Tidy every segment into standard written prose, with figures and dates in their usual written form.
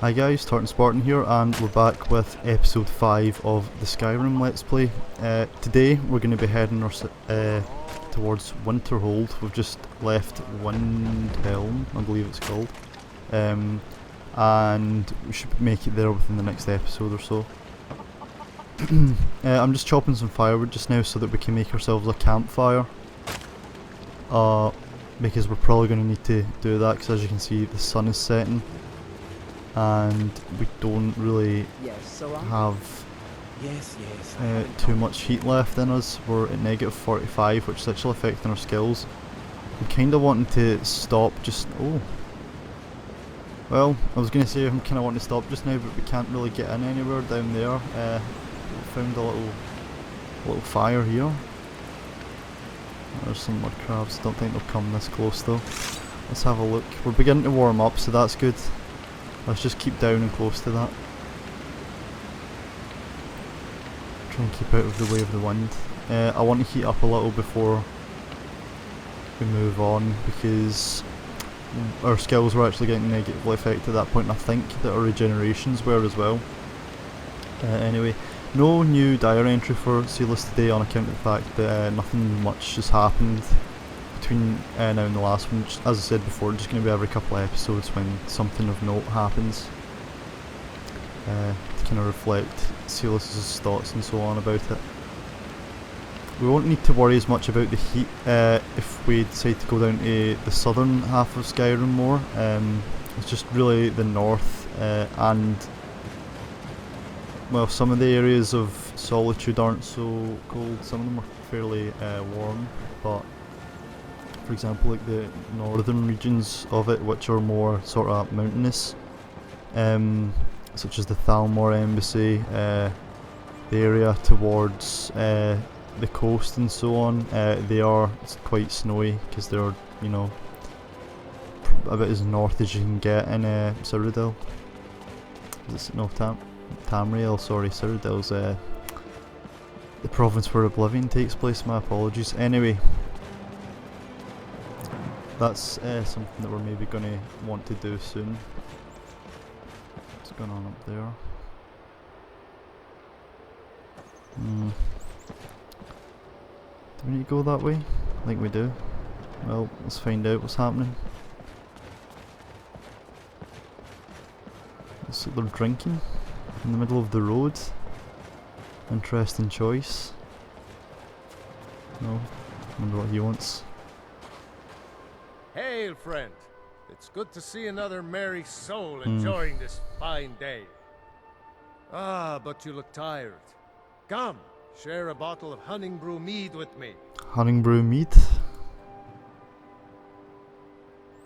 Hi guys, Tartan Spartan here, and we're back with episode 5 of the Skyrim Let's Play. Today we're going to be heading towards Winterhold. We've just left Winterhold, I believe it's called, and we should make it there within the next episode or so. I'm just chopping some firewood just now so that we can make ourselves a campfire, because we're probably going to need to do that because, as you can see, the sun is setting and we don't really have too much heat left in us. We're at negative 45, which is actually affecting our skills. I'm kind of wanting to stop just... oh. Well, I was going to say I'm kind of wanting to stop just now, but we can't really get in anywhere down there. We found a little fire here. There's some mud crabs. Don't think they'll come this close though. Let's have a look. We're beginning to warm up, so that's good. Let's just keep down and close to that. Try and keep out of the way of the wind. I want to heat up a little before we move on, because our skills were actually getting negatively affected at that point, and I think that our regenerations were as well. Anyway, no new diary entry for Sealess today on account of the fact that nothing much has happened between now and the last one. Just, as I said before, just going to be every couple of episodes when something of note happens, to kind of reflect Sealess's thoughts and so on about it. We won't need to worry as much about the heat if we decide to go down to the southern half of Skyrim more. It's just really the north and, well, some of the areas of Solitude aren't so cold. Some of them are fairly warm, but for example, like the northern regions of it, which are more sort of mountainous, such as the Thalmor Embassy, the area towards the coast and so on, they are quite snowy because they're, you know, about as north as you can get in Cyrodiil. No, Tamriel, sorry, Cyrodiil's the province where Oblivion takes place, my apologies. Anyway, that's something that we're maybe going to want to do soon. What's going on up there? Do we need to go that way? I think we do. Well, let's find out what's happening. Looks like they're drinking in the middle of the road. Interesting choice. No, I wonder what he wants. Hail, friend. It's good to see another merry soul enjoying this fine day. Ah, but you look tired. Come, share a bottle of honey brew mead with me. Honey brew mead?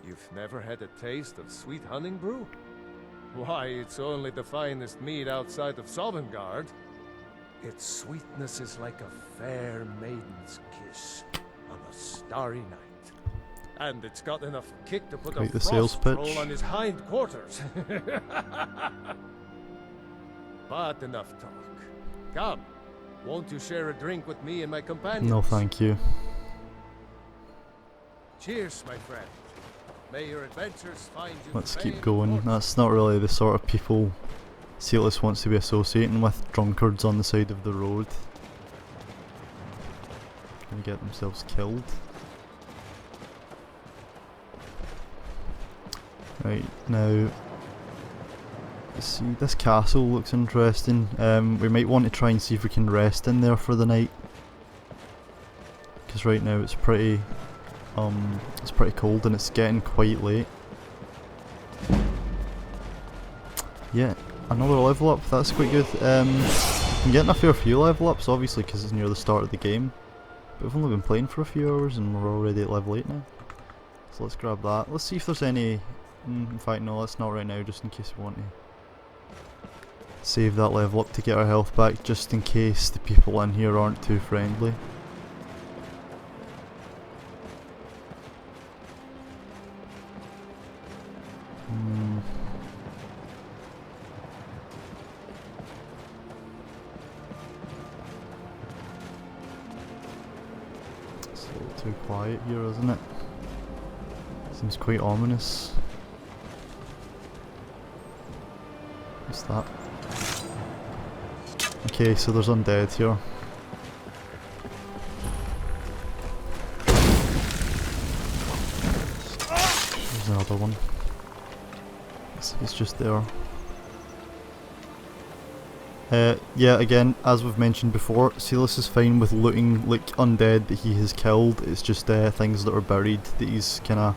You've never had a taste of sweet honey brew? Why, it's only the finest mead outside of Sovngarde. Its sweetness is like a fair maiden's kiss on a starry night. And it's got enough kick to put Quite a the sales frost pitch. troll on his hind quarters. But enough talk. Come, won't you share a drink with me and my companions? No, thank you. Cheers, my friend. May your adventures find you. Let's keep going. That's not really the sort of people Sealess wants to be associating with, drunkards on the side of the road. Gonna get themselves killed. Right, now, let's see, this castle looks interesting. We might want to try and see if we can rest in there for the night, because right now it's pretty cold and it's getting quite late. Yeah, another level up, that's quite good. I'm getting a fair few level ups, obviously, because it's near the start of the game, but we've only been playing for a few hours and we're already at level 8 now. So let's grab that. Let's see if there's any... in fact, no, let's not right now, just in case we want to save that level up to get our health back, just in case the people in here aren't too friendly. It's a little too quiet here, isn't it? Seems quite ominous. What's that? Okay, so there's undead here. There's another one. He's just there. Yeah, again, as we've mentioned before, Silas is fine with looting like undead that he has killed. It's just things that are buried that he's kinda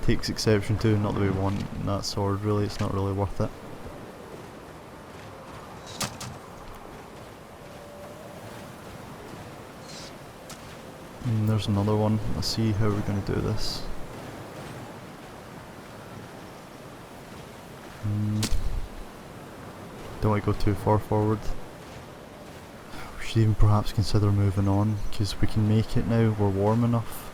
takes exception to. Not that we want that sword really, it's not really worth it. And there's another one. Let's see how we're going to do this. Don't want to go too far forward. We should even perhaps consider moving on, because we can make it now, we're warm enough.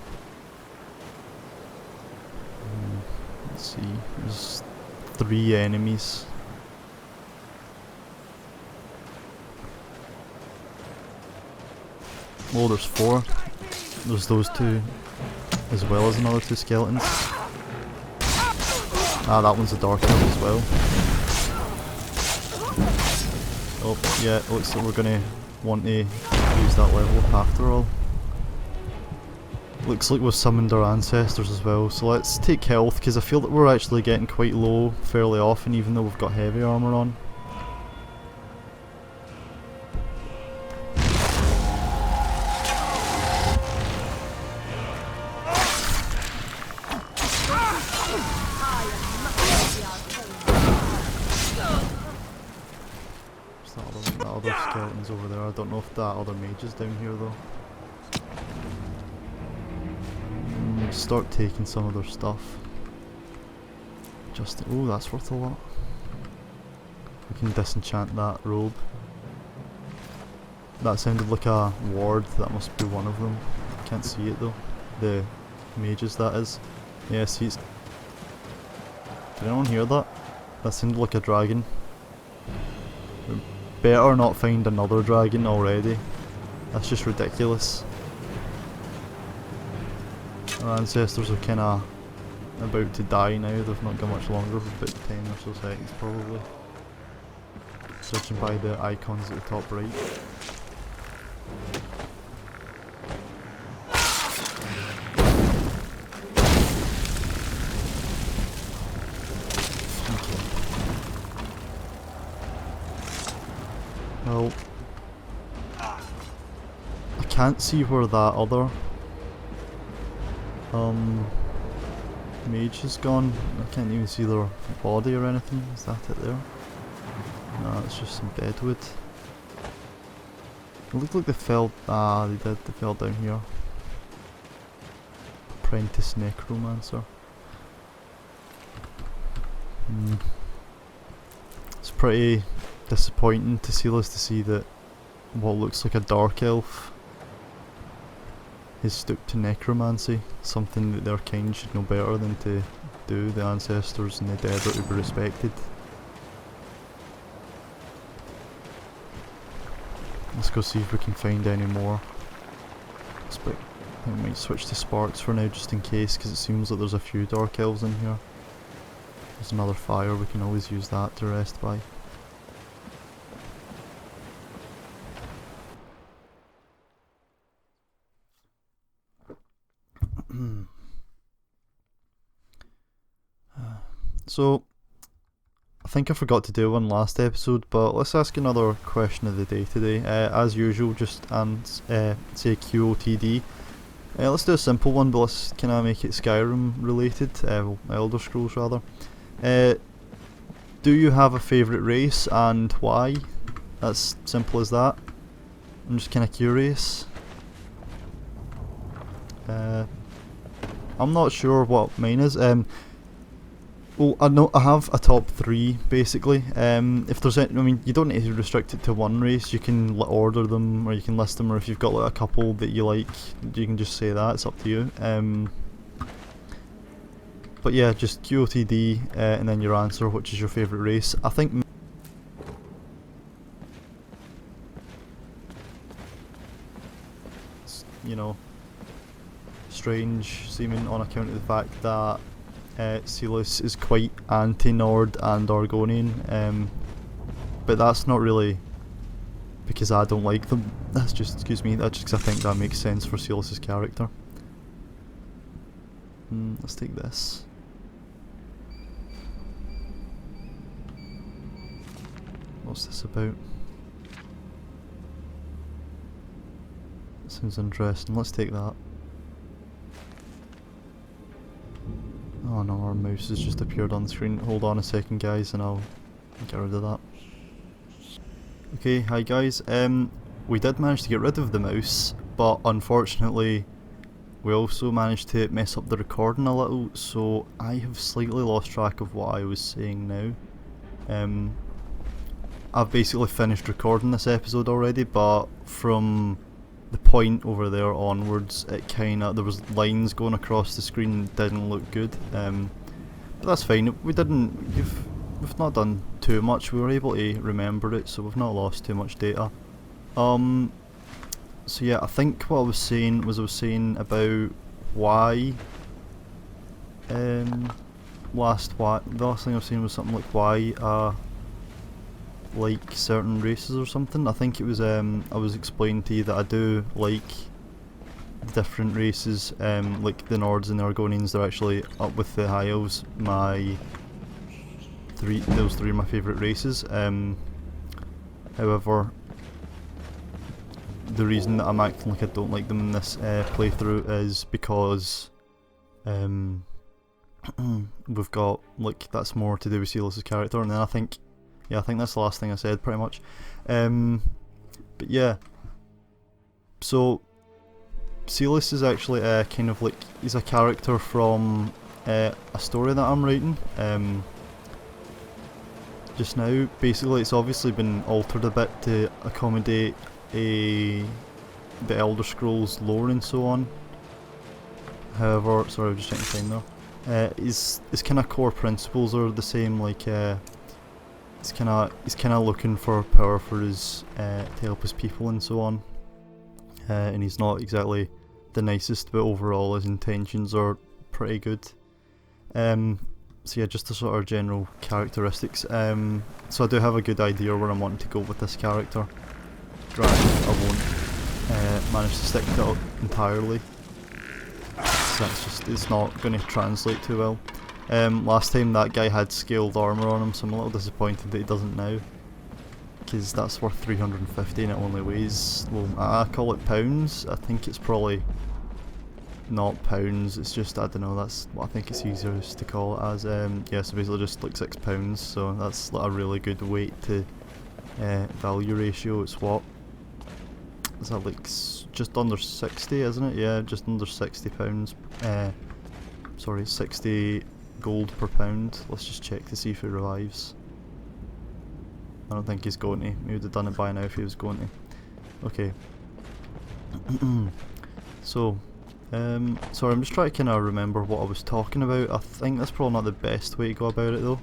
Let's see, there's 3 enemies. Oh, there's 4. There's those 2, as well as another 2 skeletons. Ah, that one's a dark elf as well. Oh, yeah, it looks like we're gonna want to use that level up after all. Looks like we've summoned our ancestors as well, so let's take health, because I feel that we're actually getting quite low fairly often, even though we've got heavy armour on. That other skeleton's over there. I don't know if that other mage is down here though. Start taking some of their stuff. Just oh, that's worth a lot. We can disenchant that robe. That sounded like a ward. That must be one of them. Can't see it though. The mages, that is. Yeah, see it's. Did anyone hear that? That sounded like a dragon. We better not find another dragon already. That's just ridiculous. Our ancestors are kinda about to die now. They've not got much longer, about 10 or so seconds probably. Judging by the icons at the top right. Well, I can't see where that other mage has gone. I can't even see their body or anything. Is that it there? No, it's just some deadwood. It looked like they fell. Ah, they did. They fell down here. Apprentice necromancer. It's pretty disappointing to Silas to see that what looks like a dark elf is stooped to necromancy, something that their kind should know better than to do. The ancestors and the dead are to be respected. Let's go see if we can find any more. I might switch to sparks for now just in case, because it seems like there's a few dark elves in here. There's another fire, we can always use that to rest by. So, I think I forgot to do one last episode, but let's ask another question of the day today. As usual, just say QOTD. Let's do a simple one, but let's kind of make it Skyrim related, well, Elder Scrolls rather. Do you have a favourite race and why? That's simple as that. I'm just kind of curious. I'm not sure what mine is. Well, I know I have a top 3 basically. If there's any, I mean, you don't need to restrict it to one race. You can order them, or you can list them, or if you've got like a couple that you like, you can just say that. It's up to you. But yeah, just QOTD and then your answer, which is your favourite race. I think. You know, strange seeming on account of the fact that Silas is quite anti-Nord and Argonian. but that's not really because I don't like them. That's just, excuse me, that's just because I think that makes sense for Silas's character. Let's take this. What's this about? Sounds interesting. Let's take that. Oh no, our mouse has just appeared on the screen. Hold on a second, guys, and I'll get rid of that. Okay, hi guys. We did manage to get rid of the mouse, but unfortunately we also managed to mess up the recording a little, so I have slightly lost track of what I was saying now. I've basically finished recording this episode already, but from the point over there onwards, it there was lines going across the screen and didn't look good. But that's fine. We've not done too much. We were able to remember it, so we've not lost too much data. So yeah, I think what I was saying about why. The last thing I was saying was something like why like certain races or something. I think it was I was explaining to you that I do like different races, like the Nords and the Argonians. They're actually up with the High Elves. Those three are my favourite races. However, the reason that I'm acting like I don't like them in this playthrough is because we've got, like, that's more to do with Silas's character, and then I think that's the last thing I said, pretty much. But yeah, so Silas is actually kind of like, he's a character from a story that I'm writing just now. Basically, it's obviously been altered a bit to accommodate the Elder Scrolls lore and so on. However, sorry, I'm just checking the time there. His kind of core principles are the same. Like, he's kind of looking for power for his to help his people and so on. And he's not exactly the nicest, but overall his intentions are pretty good. So yeah, just the sort of general characteristics. So I do have a good idea where I'm wanting to go with this character. Granted, I won't manage to stick to it entirely. So it's not going to translate too well. Last time that guy had scaled armour on him, so I'm a little disappointed that he doesn't now. Because that's worth 350 and it only weighs, well, I call it pounds. I think it's probably not pounds, it's just, I don't know, that's what I think it's easier to call it as. Yeah, so basically just like 6 pounds, so that's like a really good weight to value ratio. It's what? Is that like just under 60, isn't it? Yeah, just under 60 pounds. Sorry, 60 gold per pound. Let's just check to see if he revives. I don't think he's going to. He would have done it by now if he was going to. Okay. So, sorry, I'm just trying to kind of remember what I was talking about. I think that's probably not the best way to go about it though.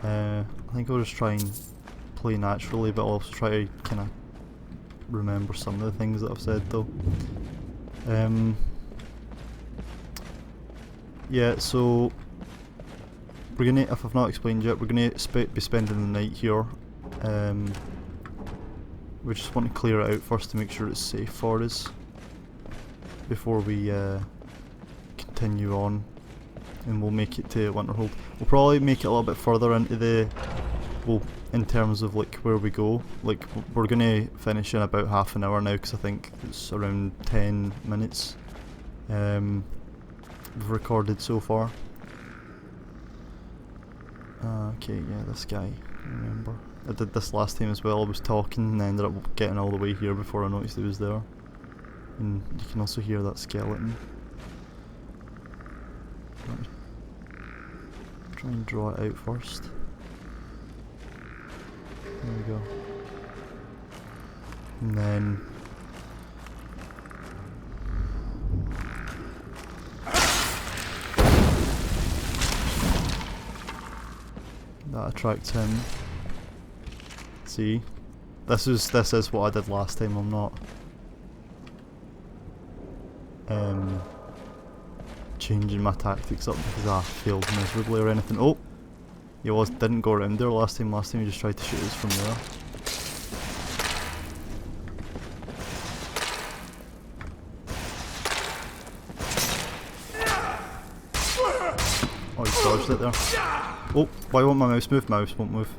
I think I'll just try and play naturally, but I'll also try to kind of remember some of the things that I've said though. Yeah, so we're gonna, if I've not explained yet, we're gonna be spending the night here. We just want to clear it out first to make sure it's safe for us before we continue on, and we'll make it to Winterhold. We'll probably make it a little bit further into the, well, in terms of like where we go. Like, we're gonna finish in about half an hour now because I think it's around 10 minutes we've recorded so far. Okay, yeah, this guy, remember. I did this last time as well. I was talking and I ended up getting all the way here before I noticed he was there. And you can also hear that skeleton. Try and draw it out first. There we go. And then that attracts him. See, this is what I did last time. I'm not changing my tactics up because I failed miserably or anything. Oh, didn't go around there last time. Last time he just tried to shoot us from there. Oh, he dodged it there. Oh, why won't my mouse move? Mouse won't move.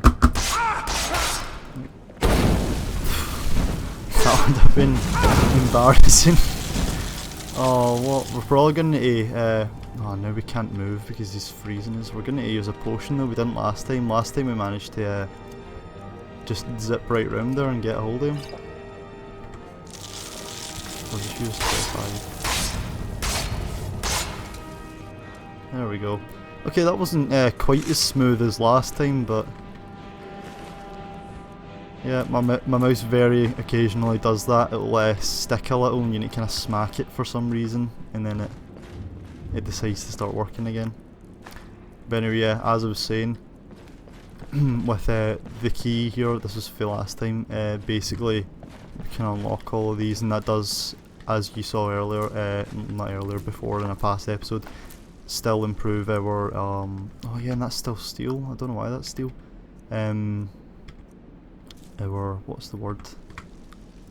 That would have been embarrassing. Oh, what? We're probably going to... oh, now we can't move because he's freezing us. We're going to use a potion though. We didn't last time. Last time we managed to just zip right round there and get a hold of him. I'll just use 25. There we go. Okay, that wasn't quite as smooth as last time, but... yeah, my mouse very occasionally does that. It'll stick a little and you need to kind of smack it for some reason, and then it decides to start working again. But anyway, yeah, as I was saying, with the key here, this was for last time, basically we can unlock all of these, and that does, as you saw earlier, not earlier, before in a past episode, still improve our, oh yeah, and that's still steel, I don't know why that's steel. Our, what's the word?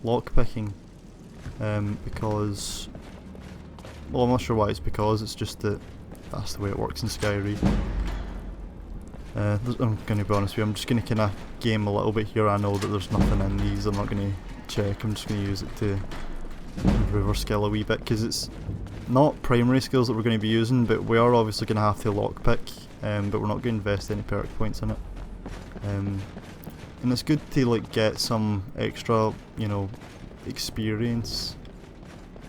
Lockpicking. Because, well, I'm not sure why it's because, it's just that that's the way it works in Skyrim. I'm going to be honest with you, I'm just going to kind of game a little bit here. I know that there's nothing in these, I'm not going to check, I'm just going to use it to improve our skill a wee bit, because it's not primary skills that we're going to be using, but we are obviously going to have to lockpick, but we're not going to invest any perk points in it. And it's good to like get some extra, you know, experience,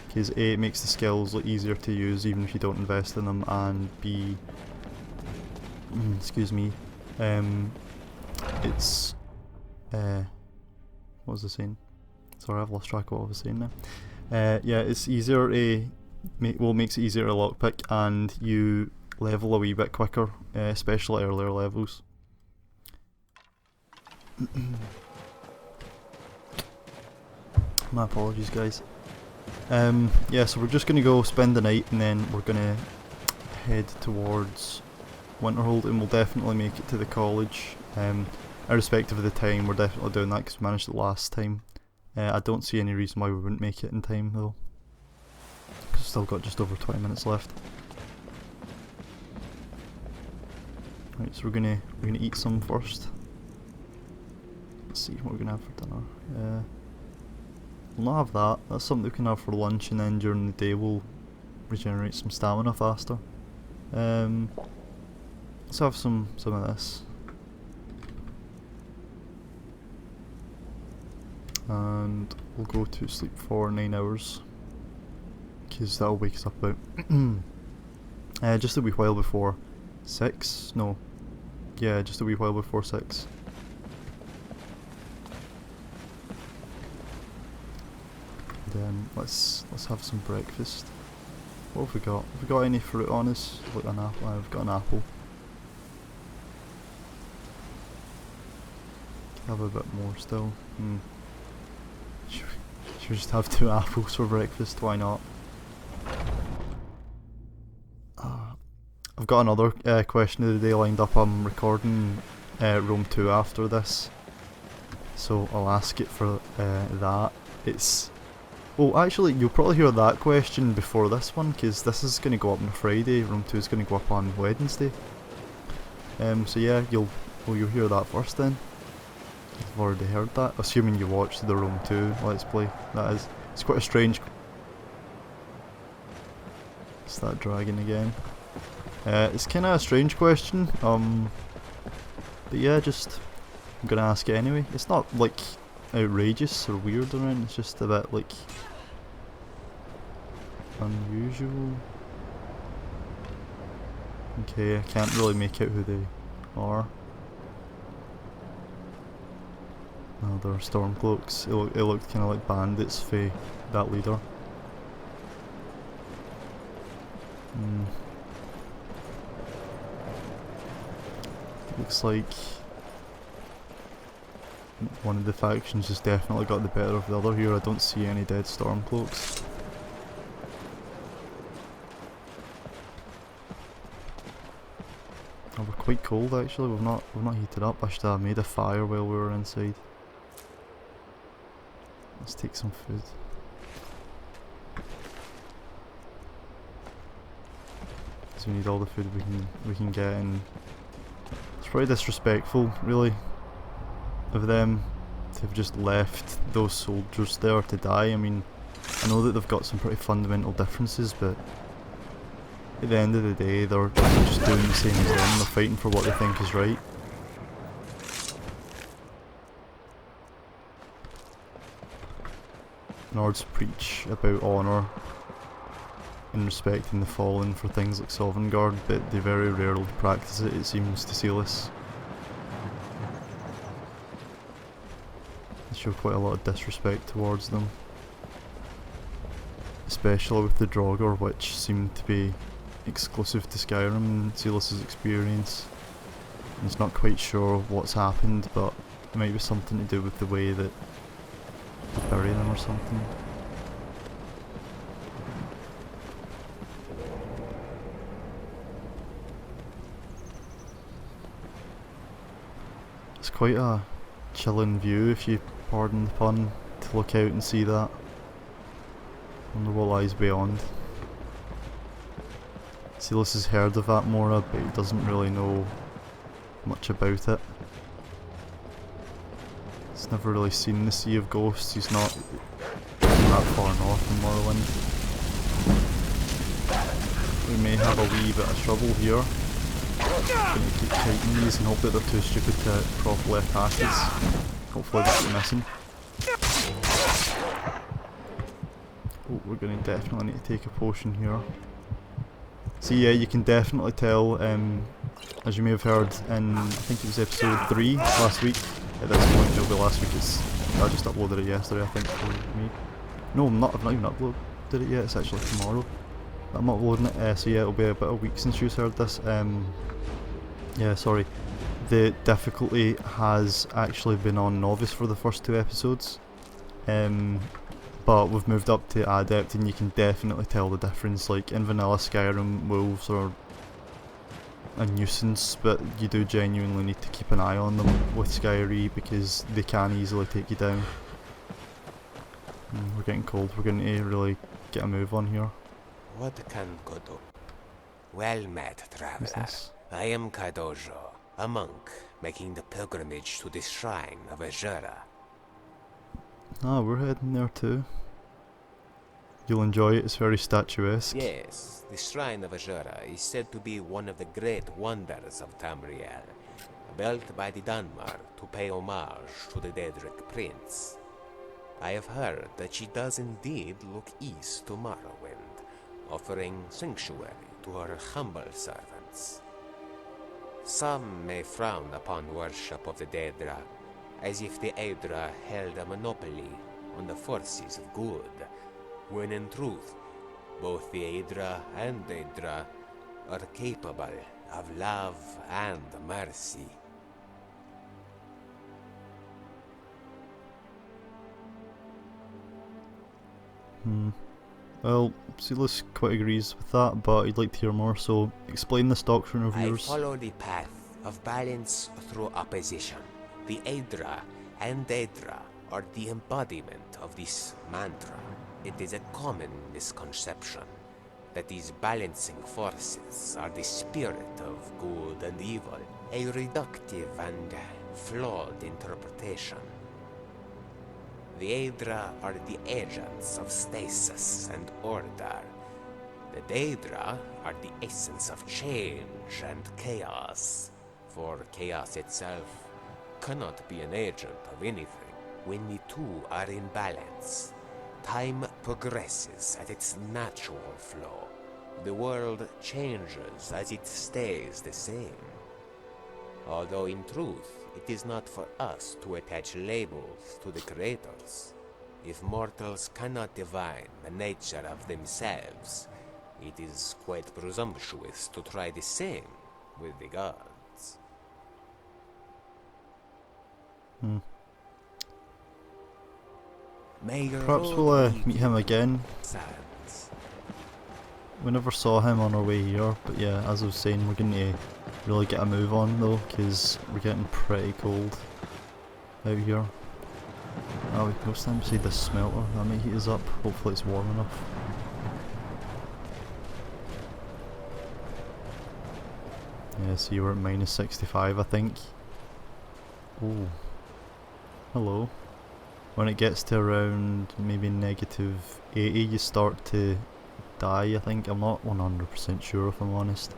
because A, it makes the skills look easier to use even if you don't invest in them, and B, excuse me, it's, what was I saying? Sorry, I've lost track of what I was saying now. Yeah, it's easier to, makes it easier to lockpick, and you level a wee bit quicker, especially at earlier levels. My apologies, guys. Yeah, so we're just going to go spend the night, and then we're going to head towards Winterhold, and we'll definitely make it to the college. Irrespective of the time, we're definitely doing that because we managed it last time. I don't see any reason why we wouldn't make it in time though, because we've still got just over 20 minutes left. Right, so we're gonna eat some first. Let's see what we're gonna have for dinner. We'll not have that. That's something we can have for lunch, and then during the day we'll regenerate some stamina faster. Let's have some of this. And we'll go to sleep for 9 hours, because that'll wake us up about just a wee while before 6. No, yeah, just a wee while before 6. Then let's have some breakfast. What have we got? Have we got any fruit on us? Like an apple. I've got an apple. Have a bit more still. Should we just have 2 apples for breakfast? Why not? I've got another question of the day lined up. I'm recording Rome 2 after this, so I'll ask it for that. It's... well, actually, you'll probably hear that question before this one, because this is going to go up on Friday. Rome 2 is going to go up on Wednesday. So yeah, you'll hear that first then. I've already heard that, assuming you watched the Rome 2 Let's Play. That is, it's quite a strange... It's that dragon again. It's kind of a strange question, but yeah, just, I'm gonna ask it anyway. It's not like outrageous or weird or anything, it's just a bit like unusual. Okay, I can't really make out who they are. Oh, they're Stormcloaks. It looked kind of like bandits for that leader. Looks like one of the factions has definitely got the better of the other here. I don't see any dead Stormcloaks. we're quite cold actually. We've not heated up. I should have made a fire while we were inside. Let's take some food. So we need all the food we can get, and it's probably disrespectful, really, of them to have just left those soldiers there to die. I mean, I know that they've got some pretty fundamental differences, but at the end of the day, they're just doing the same as them. They're fighting for what they think is right. Nords preach about honour and respecting the fallen for things like Sovngarde, but they very rarely practice it, it seems, to Silas. They show quite a lot of disrespect towards them. Especially with the Draugr, which seem to be exclusive to Skyrim in Silas's experience. He's not quite sure what's happened, but it might be something to do with the way that they bury them or something. It's quite a chilling view, if you pardon the pun, to look out and see that. Wonder what lies beyond. Silas has heard of Atmora, but he doesn't really know much about it. He's never really seen the Sea of Ghosts. He's not that far north in Morrowind. We may have a wee bit of trouble here. Gonna keep tightening these and hope that they're too stupid to properly attack us. Hopefully that's what we're missing. Oh, we're gonna definitely need to take a potion here. So yeah, you can definitely tell, as you may have heard in, I think it was episode 3 last week. At this point, it'll be last week. I just uploaded it yesterday, I think, for me. No, I've not even uploaded it yet. It's actually tomorrow that I'm uploading it. So yeah, it'll be about a week since you've heard this. Yeah, sorry. The difficulty has actually been on Novice for the first 2 episodes. But we've moved up to Adept, and you can definitely tell the difference. Like, in vanilla Skyrim, wolves are a nuisance, but you do genuinely need to keep an eye on them with Skyre because they can easily take you down. We're getting cold. We're going to really get a move on here. What can go do? Well met, traveler. I am Kadojo, a monk making the pilgrimage to the shrine of Azura. Ah, we're heading there too. You'll enjoy it, it's very statuesque. Yes, the shrine of Azura is said to be one of the great wonders of Tamriel, built by the Dunmer to pay homage to the Daedric prince. I have heard that she does indeed look east to Morrowind, offering sanctuary to her humble servants. Some may frown upon worship of the Daedra, as if the Aedra held a monopoly on the forces of good, when in truth, both the Aedra and Daedra are capable of love and mercy. Well, Silas quite agrees with that, but he'd like to hear more, so explain this doctrine of yours. I follow the path of balance through opposition. The Aedra and Daedra are the embodiment of this mantra. It is a common misconception that these balancing forces are the spirit of good and evil, a reductive and flawed interpretation. The Aedra are the agents of stasis and order. The Daedra are the essence of change and chaos, for chaos itself cannot be an agent of anything. When the two are in balance, time progresses at its natural flow. The world changes as it stays the same. Although in truth, it is not for us to attach labels to the creators. If mortals cannot divine the nature of themselves, it is quite presumptuous to try the same with the gods. Perhaps we'll meet him again. We never saw him on our way here, but yeah, as I was saying, we're going to really get a move on though, because we're getting pretty cold out here. Oh, we can go stand beside this smelter, that might heat us up. Hopefully it's warm enough. Yeah, see, we're at minus 65 I think. Oh, hello. When it gets to around maybe negative 80 you start to die, I think. I'm not 100% sure if I'm honest.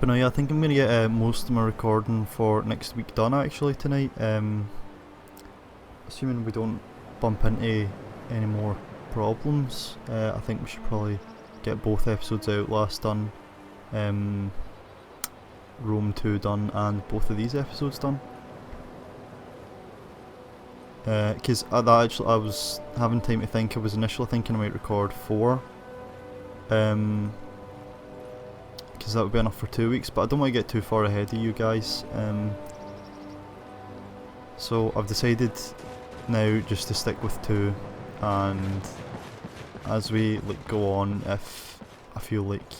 But no, yeah, I think I'm going to get most of my recording for next week done actually tonight. Assuming we don't bump into any more problems, I think we should probably get both episodes out, last done, Rome 2 done, and both of these episodes done. Because I was having time to think. I was initially thinking I might record 4, because that would be enough for 2 weeks, but I don't want to get too far ahead of you guys. So I've decided now just to stick with 2, and as we go on, if I feel like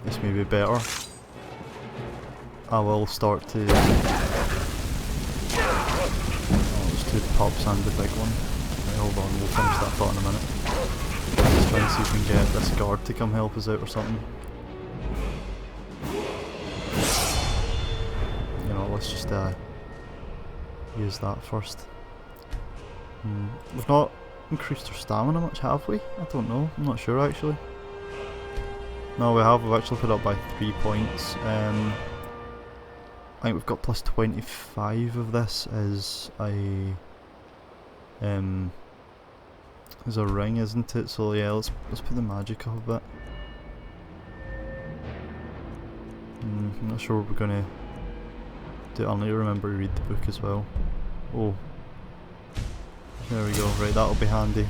this may be better, I will start to... Two pups and the big one. Right, hold on, we'll finish that thought in a minute. Let's try and see if we can get this guard to come help us out or something. You know, let's just use that first. We've not increased our stamina much, have we? I don't know, I'm not sure actually. No, we have. We've actually put up by 3 points. I think we've got plus 25 of this as a ring, isn't it? So yeah, let's put the magic up a bit. I'm not sure what we're gonna do. I'll need to remember to read the book as well. Oh, there we go. Right, that'll be handy.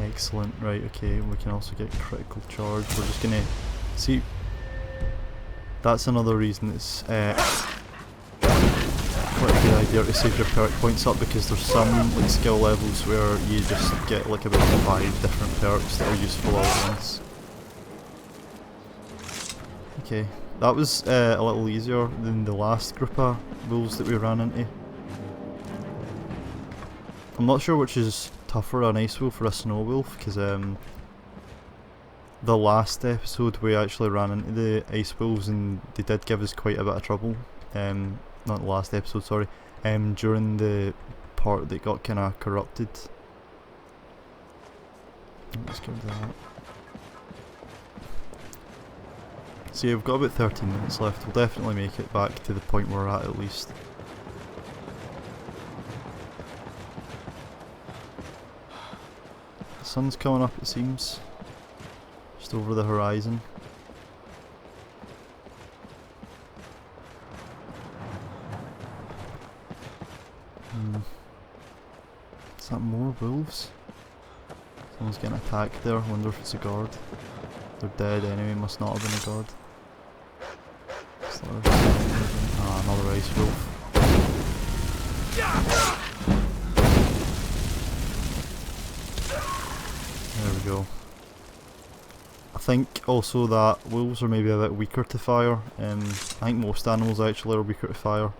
Excellent. Right, okay. We can also get critical charge. We're just gonna see. That's another reason it's quite a good idea to save your perk points up, because there's some like skill levels where you just get like about 5 different perks that are useful all at once. Okay, that was a little easier than the last group of wolves that we ran into. I'm not sure which is tougher, an ice wolf or a snow wolf, because the last episode we actually ran into the ice wolves and they did give us quite a bit of trouble. Not the last episode, sorry. During the part that got kind of corrupted. Let's get rid of that. So yeah, we've got about 13 minutes left. We'll definitely make it back to the point we're at least. The sun's coming up, it seems. Just over the horizon. Is that more wolves? Someone's getting attacked there. I wonder if it's a guard. They're dead anyway, must not have been a guard. Ah, another ice wolf. There we go. I think also that wolves are maybe a bit weaker to fire. I think most animals actually are weaker to fire.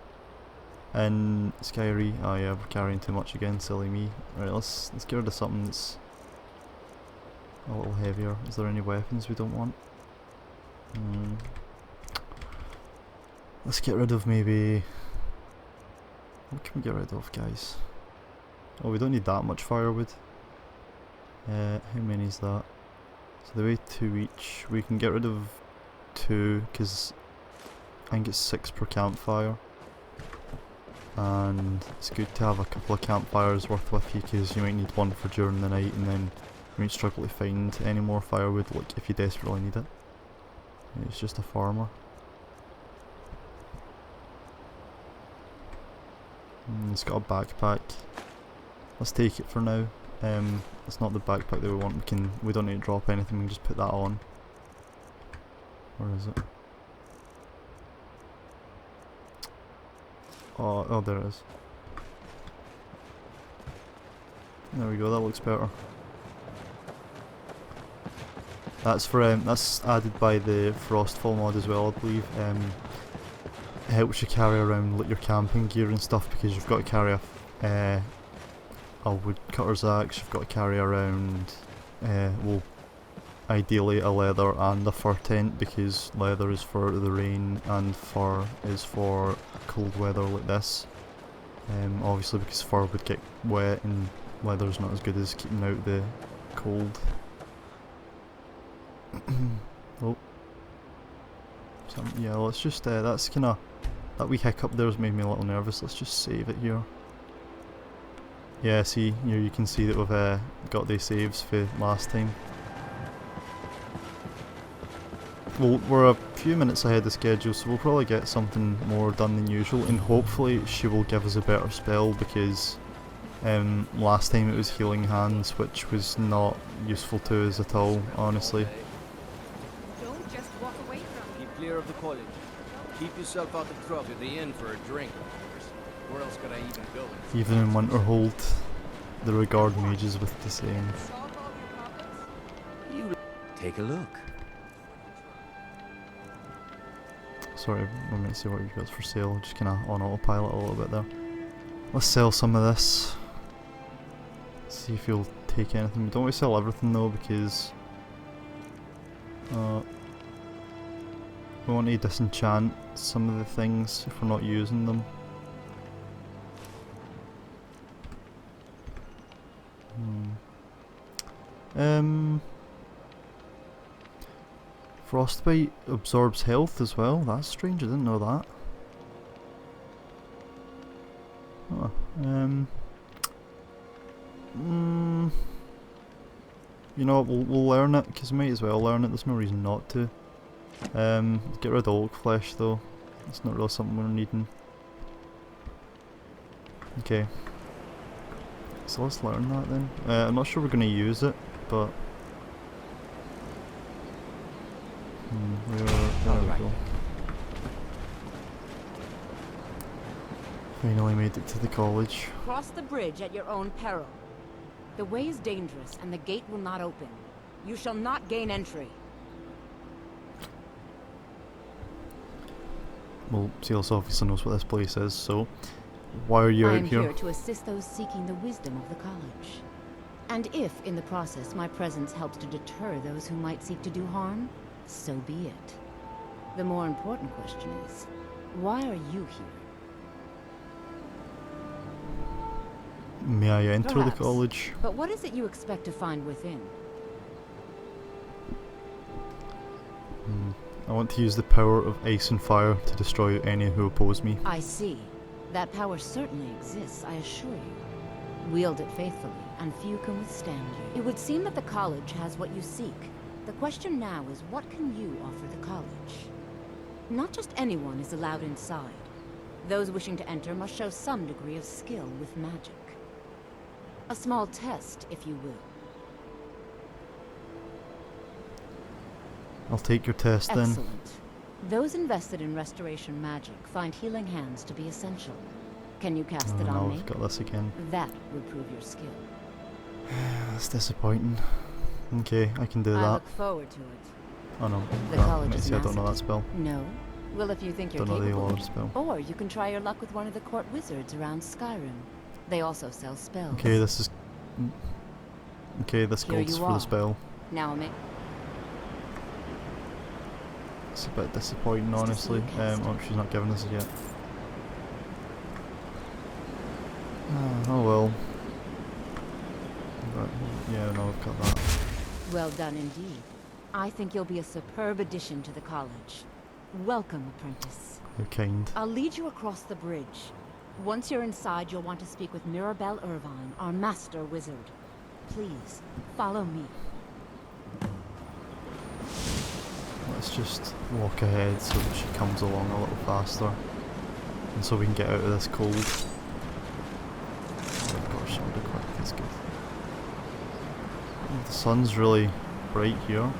In Skyre, oh yeah, we're carrying too much again, silly me. Right, let's get rid of something that's a little heavier. Is there any weapons we don't want? Let's get rid of maybe... What can we get rid of, guys? Oh, we don't need that much firewood. How many is that? So they weigh 2 each. We can get rid of 2, because I think it's 6 per campfire. And it's good to have a couple of campfires worth with you, because you might need one for during the night and then you might struggle to find any more firewood, like if you desperately need it. It's just a farmer. It's got a backpack. Let's take it for now. It's not the backpack that we want. We don't need to drop anything. We can just put that on. Where is it? Oh, there it is. There we go. That looks better. that's added by the Frostfall mod as well, I believe. It helps you carry around like your camping gear and stuff, because you've got to carry a woodcutter's axe, you've got to carry around well, ideally a leather and a fur tent, because leather is for the rain and fur is for cold weather like this. Obviously because fur would get wet and leather's not as good as keeping out the cold. Oh. Yeah, let's just, that's kinda, that wee hiccup there's made me a little nervous. Let's just save it here. Yeah, see, here you can see that we've got the saves for last time. Well, we're a few minutes ahead of schedule, so we'll probably get something more done than usual, and hopefully she will give us a better spell, because last time it was Healing Hands, which was not useful to us at all, honestly. Don't just walk away from me. Keep clear of the college. Keep yourself out of trouble. To the inn for a drink, of course. Where else could I even go? Even in Winterhold, they regard mages with disdain. Take a look. Sorry, I meant to see what you've got for sale, just kinda on autopilot a little bit there. Let's sell some of this. See if you'll take anything. We don't want to sell everything though, because we want to disenchant some of the things if we're not using them. Frostbite absorbs health as well. That's strange, I didn't know that. Oh, you know what, we'll learn it, because we might as well learn it, there's no reason not to. Get rid of oak flesh though, it's not really something we're needing. Okay. So let's learn that then. I'm not sure we're going to use it, but... there we go. Finally made it to the college. Cross the bridge at your own peril. The way is dangerous and the gate will not open. You shall not gain entry. Well, Seals obviously knows what this place is, so why are you I out am here? here to assist those seeking the wisdom of the college. And if, in the process, my presence helps to deter those who might seek to do harm, so be it. The more important question is, why are you here? May I enter Perhaps, the college? But what is it you expect to find within? I want to use the power of ice and fire to destroy any who oppose me. I see. That power certainly exists, I assure you. Wield it faithfully, and few can withstand you. It would seem that the college has what you seek. The question now is, what can you offer the college? Not just anyone is allowed inside. Those wishing to enter must show some degree of skill with magic. A small test, if you will. I'll take your test then. Excellent. Those invested in restoration magic find healing hands to be essential. Can you cast it Oh on no, me? I've got this again. That would prove your skill. That's disappointing. Okay, I can do I that. look forward to it. Oh no, The crap, college let's is see, I don't know that massive. spell. No? Well, if you think you're Don't know the capable. Lord spell. Or you can try your luck with one of the court wizards around Skyrim. They also sell spells. Okay, this is... Okay, this Here gold's you for are. the spell. Now make... It's a bit disappointing, It's honestly. just a cast. Oh, she's not giving us it yet. Oh well. But, yeah, no, I've got that. Well done indeed. I think you'll be a superb addition to the college. Welcome, apprentice. How kind. I'll lead you across the bridge. Once you're inside, you'll want to speak with Mirabelle Irvine, our master wizard. Please, follow me. Let's just walk ahead so that she comes along a little faster. And so we can get out of this cold. Oh, of course, shoulder quick, that's good. Oh, the sun's really bright here.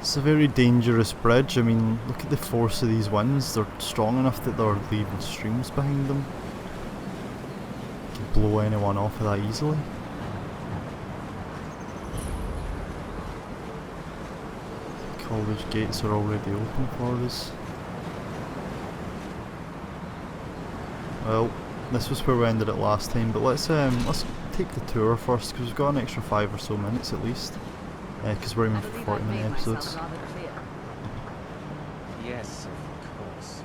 It's a very dangerous bridge. I mean, look at the force of these winds. They're strong enough that they're leaving streams behind them. Can blow anyone off of that easily. college gates are already open for us. Well, this was where we ended it last time, but let's take the tour first, because we've got an extra 5 or so minutes at least. Because we're aiming for 40-minute episodes. Yes, of course.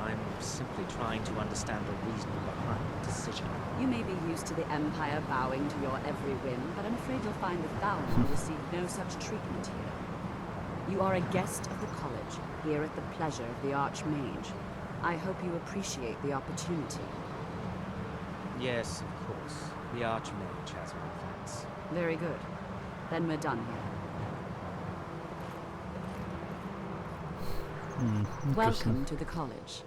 I'm simply trying to understand the reasoning behind the decision. You may be used to the Empire bowing to your every whim, but I'm afraid you'll find that Balin will receive no such treatment here. You are a guest of the college, here at the pleasure of the Archmage. I hope you appreciate the opportunity. Yes, of course. The Archmage has my thanks. Very good. Then we're done here. Interesting. Welcome to the college.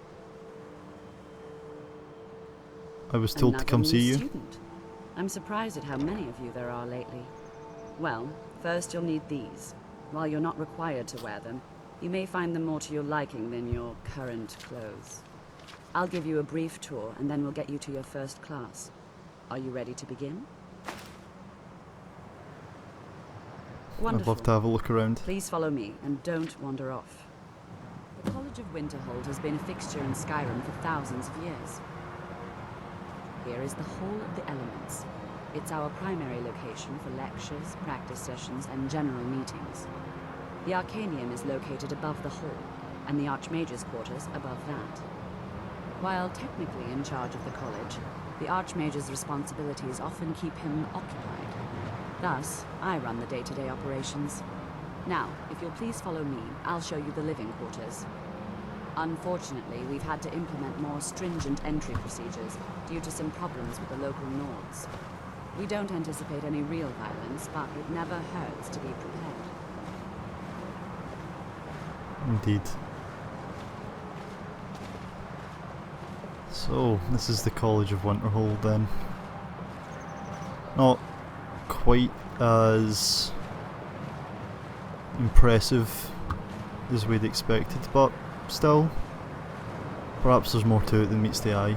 I was told to come Another see new you. student. I'm surprised at how many of you there are lately. Well, first you'll need these. While you're not required to wear them, you may find them more to your liking than your current clothes. I'll give you a brief tour, and then we'll get you to your first class. Are you ready to begin? Wonderful. I'd love to have a look around. Please follow me, and don't wander off. The College of Winterhold has been a fixture in Skyrim for thousands of years. Here is the Hall of the Elements. It's our primary location for lectures, practice sessions, and general meetings. The Arcanium is located above the hall, and the Archmage's quarters above that. While technically in charge of the college, the Archmage's responsibilities often keep him occupied. Thus, I run the day-to-day operations. Now, if you'll please follow me, I'll show you the living quarters. Unfortunately, we've had to implement more stringent entry procedures due to some problems with the local Nords. We don't anticipate any real violence, but it never hurts to be prepared. Indeed. So, this is the College of Winterhold then. Not quite as impressive as we'd expected, but still, perhaps there's more to it than meets the eye.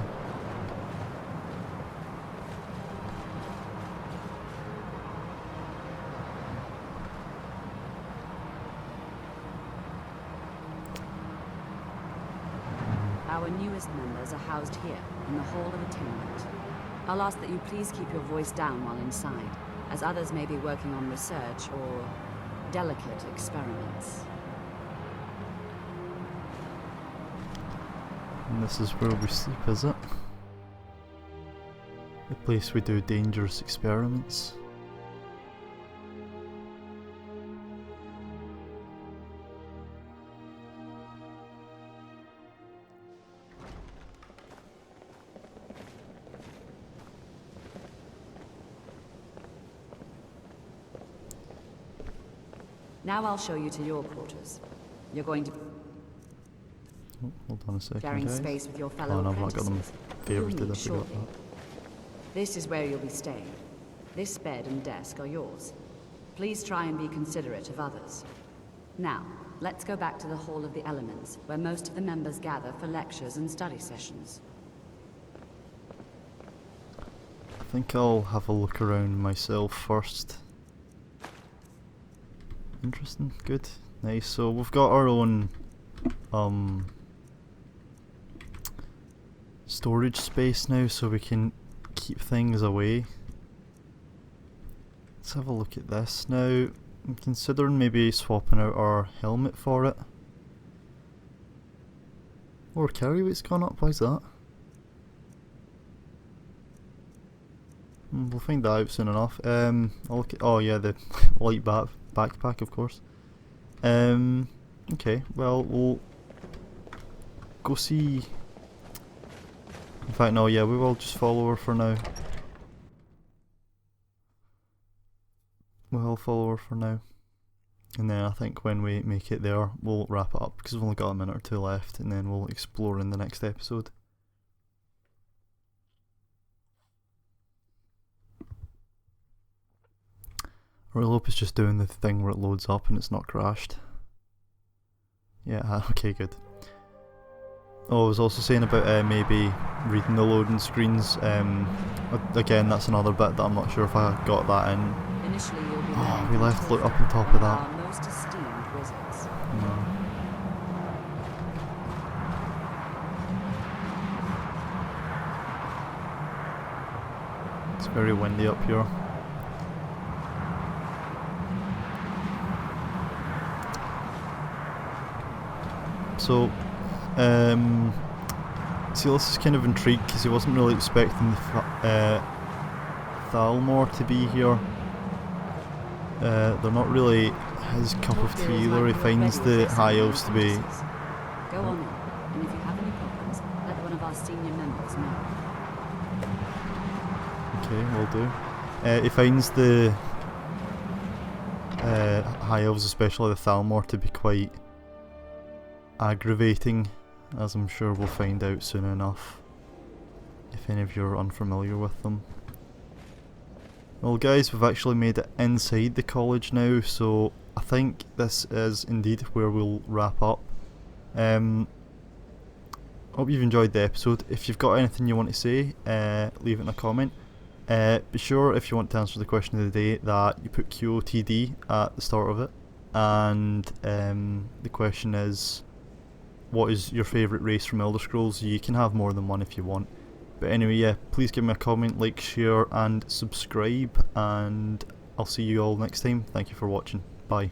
Our newest members are housed here, in the Hall of Attainment. I'll ask that you please keep your voice down while inside, as others may be working on research or delicate experiments. And this is where we sleep, is it? The place we do dangerous experiments. Now I'll show you to your quarters. You're going to be Oh, hold on a second, sharing guys. space with your fellow Oh no, I've not got them apprentices. favorited, You'll I meet forgot shortly. that. This is where you'll be staying. This bed and desk are yours. Please try and be considerate of others. Now, let's go back to the Hall of the Elements, where most of the members gather for lectures and study sessions. I think I'll have a look around myself first. Interesting, good, nice. So we've got our own storage space now, so we can keep things away. Let's have a look at this now. I'm considering maybe swapping out our helmet for it. Oh, our carry weight's gone up, why is that? We'll find that out soon enough. I'll look at, oh yeah, the light backpack, of course. Okay, well, we'll go see. In fact, no, yeah, we will just follow her for now. We'll follow her for now. And then I think when we make it there, we'll wrap it up, because we've only got a minute or two left, and then we'll explore in the next episode. I really hope it's just doing the thing where it loads up and it's not crashed. Yeah, okay, good. Oh, I was also saying about maybe reading the loading screens. Again, that's another bit that I'm not sure if I got that in. Initially, you'll be Oh, learning we from left Tilda, up on top one of that. our most esteemed wizards. It's very windy up here. So, Silas is kind of intrigued because he wasn't really expecting the Thalmor to be here. They're not really his cup of tea either. He finds the High Elves to be... Go on in, and if you have any problems, let one of our senior members know. Okay, will do. He finds the High Elves, especially the Thalmor, to be quite aggravating, as I'm sure we'll find out soon enough, if any of you are unfamiliar with them. Well guys, we've actually made it inside the college now, so I think this is indeed where we'll wrap up. Hope you've enjoyed the episode. If you've got anything you want to say, leave it in a comment. Be sure, if you want to answer the question of the day, that you put QOTD at the start of it. And the question is, what is your favourite race from Elder Scrolls? You can have more than one if you want. But anyway, yeah, please give me a comment, like, share and subscribe, and I'll see you all next time. Thank you for watching. Bye.